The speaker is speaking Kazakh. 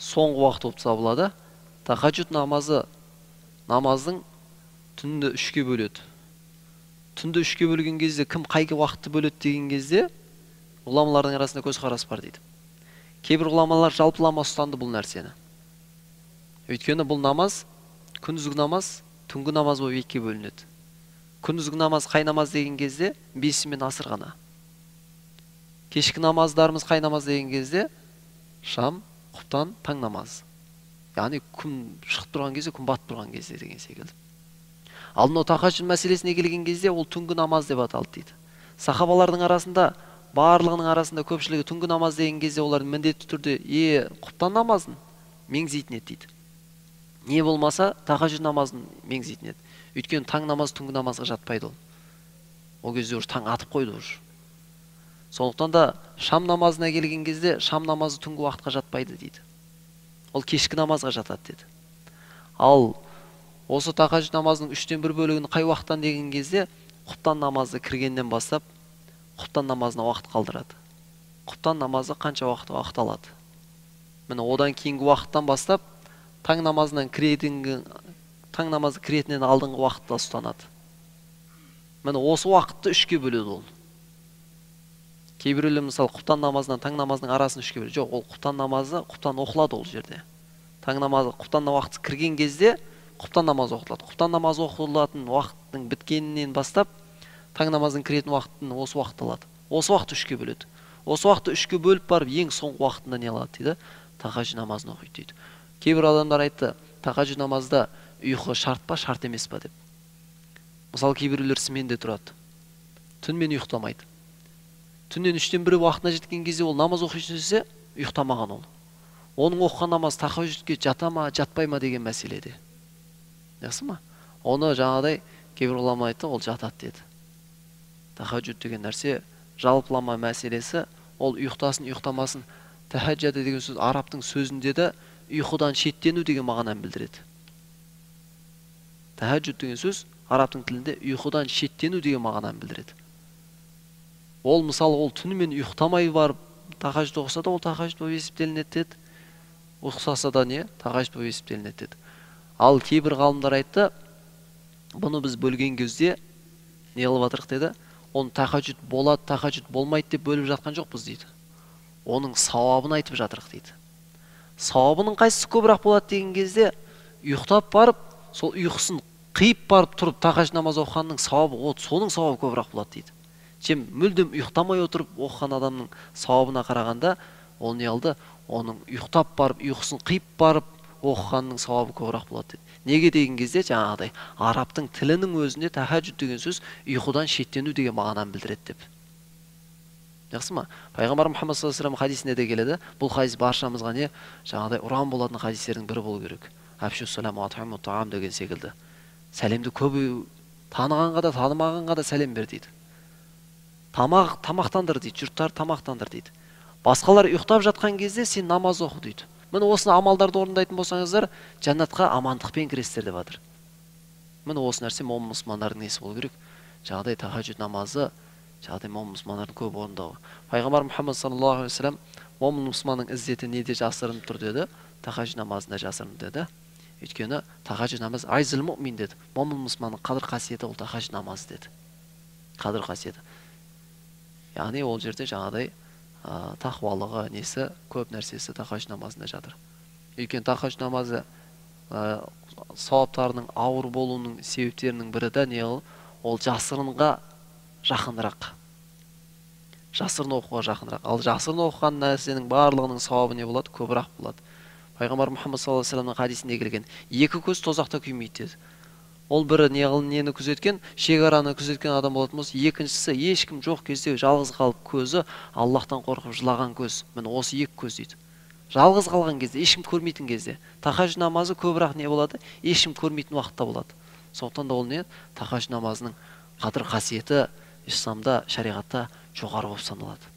соңғы уақыт болып табылады. Тахаджуд намаздың түнді 3-ке бөледі. Түнді 3-ке бөлген кезде кім қайғы уақытты бөледі деген кезде ғұламалардың арасында көзқарас бар дейді. Кейбір ғұламалар жалпылама ұстанды бұл нәрсені. Өйткені бұл намаз, күндізгі намаз, түнгі намаз болып 2-ке бөлінеді. Күндізгі намаз қай намаз деген кезде 5 мен асыр ғана. Кешкі намаздарымыз қай намаз деген кезде шам, құптан, таң намаз. Яғни күн шығып тұрған кезде, күн батып тұрған кезде деген секілді. Ал мынау тахаджуд мәселесіне келген кезде ол түнгі намаз деп аталды дейді. Сахабалардың арасында, барлығының арасында көпшілігі түнгі намаз деген кезде олар міндетті түрде құптан намазын меңзейтін еді дейді. Не болмаса тахаджуд намазын меңзейтін еді. Өйткені таң намаз түнгі намазға жатпайды ол. Ол кезде уже таң атып қойды уже. Сондықтан да шам намазына келген кезде шам намазы түнгі уақытқа жатпайды дейді. Ол кешкі намазға жатады деді. Ал осы тахаджуд намазының 3-тен 1 бөлігін қай уақыттан деген кезде құптан намазы кіргеннен бастап құптан намазына уақыт қалдырады. Құптан намазы қанша уақыт алады? Міне одан кейінгі уақыттан бастап таң намазы кіретінен алдыңғы уақытта ұстанады. Міне осы уақытты 3-ке бөледі ол. Кейбіреулер мысалы құптан намазынан таң намазының арасын 3-ке бөледі. Жоқ, ол құптан намазы, құптан оқылады ол жерде. Таң намазы құптан уақыты кірген кезде құптан намазы оқылады. Құптан намазы оқылатын уақыттың біткенінен бастап таң намазының кіретін уақытын осы уақыт алады. Осы уақытты 3-ке бөледі. Осы уақытты 3-ке бөліп барып ең соңғы уақытында не алады дейді? Тахаджуд намазын оқиды дейді. Кейбір адамдар айтты, тахаджуд намазда ұйқы шарт па, шарт емес па деп. Мысалы кейбіреулер сменде тұрады. Түнмен ұйықтамайды. Түннен 3-тен 1 уақытына жеткен кезде ол намаз оқитын десе, ұйықтамаған ол. Оның оқыған намаз тахаджудке жата ма, жатпай ма деген мәселеде. Жақсы ма? Оны жаңағыдай кейбір ғұлама айтты, ол жатады деді. Тахаджуд деген нәрсе жалпылама мәселесі, ол ұйықтасын, ұйықтамасын. Тахаджуд деген сөз арабтың сөзінде де ұйқыдан шеттену деген мағынаны білдіреді. Тахаджуд деген сөз арабтың тілінде ұйқыдан шеттену деген мағынаны білдіреді. Ол мысалы ол түнімен ұйықтамай барып тахаджуд оқыса да ол тахаджуд болып есептелінеді деді. Ұйықтаса да не? Тахаджуд болып есептелінеді деді. Ал кейбір ғалымдар айтты, бұны біз бөлген кезде не қылып жатырық деді? Оны тахаджуд болады, тахаджуд болмайды деп бөліп жатқан жоқпыз дейді. Оның сауабын айтып жатырық дейді. Сауабының қайсысы көбірек болады деген кезде ұйықтап барып, сол ұйқысын қиып барып тұрып тахаджуд намаз оқығанның сауабы, соның сауабы көбірек болады дейді. Чем мүлдем ұйықтамай отырып оқыған адамның сауабына қарағанда, ол не алды? Оның ұйықтап барып, ұйқысын қиып барып оқығанның сауабы көбірек болады дейді. Неге деген кезде жаңағыдай арабтың тілінің өзінде тахаджуд деген сөз ұйқыдан шеттену деген мағынаны білдіреді деп. Жақсы ма? Пайғамбар Мұхаммад саллаллаху алейхи ва саллям хадисінде де келеді. Бұл хадис баршамызға не? Жаңағыдай ұран болатын хадистердің бірі болу керек. Афшу салам ва ат'иму таам деген секілді. Сәлемді көп танығанға да, танымағанға да сәлем бер дейді. Тамақтандыр дейді, жұрттар тамақтандыр дейді. Басқалар ұйықтап жатқан кезде сен намаз оқы дейді. Міне осыны амалдарды орындайтын болсаңыздар, жәннатқа амандықпен кіресіздер деп жатыр. Міне осы нәрсе момын мұсылмандардың несі болу керек. Жаңағыдай тахаджуд намазы, жаңағыдай момын мұсылмандардың көп орындауы. Пайғамбар Мұхаммад саллаллаху алейхи ва саллям момын мұсылманның іззеті неде жасырынып тұр деді? Тахаджуд намазында жасырынып деді. Өйткені тахаджуд намаз айзыл муъмин деді. Момын мұсылманның қадір қасиеті ол тахаджуд намазы деді. Қадір қасиеті. Яғни ол жерде жаңағыдай тақуалығы несі көп нәрсесі тахаджуд намазында жатыр. Өйткені тахаджуд намазы сауаптарының ауыр болуының себептерінің бірі де не ол жасырынға жақынырақ. Жасырын оқуға жақынырақ. Ал жасырын оқыған нәрсенің барлығының сауабы не болады? Көбірек болады. Пайғамбар Мұхаммад саллаллаху алейхи ва саллямның хадисінде келген, 2 көз тозақта күймейді деді. Ол бірі нені күзеткен, шекараны күзеткен адам болатын болса, екіншісі ешкім жоқ кезде жалғыз қалып көзі Аллахтан қорқып жылаған көз. Міне осы 2 көз дейді. Жалғыз қалған кезде, ешкім көрмейтін кезде. Тахаджуд намазы көбірек не болады? Ешкім көрмейтін уақытта болады. Сондықтан да ол не? Тахаджуд намазының қадір қасиеті исламда, шариғатта жоғары болып саналады.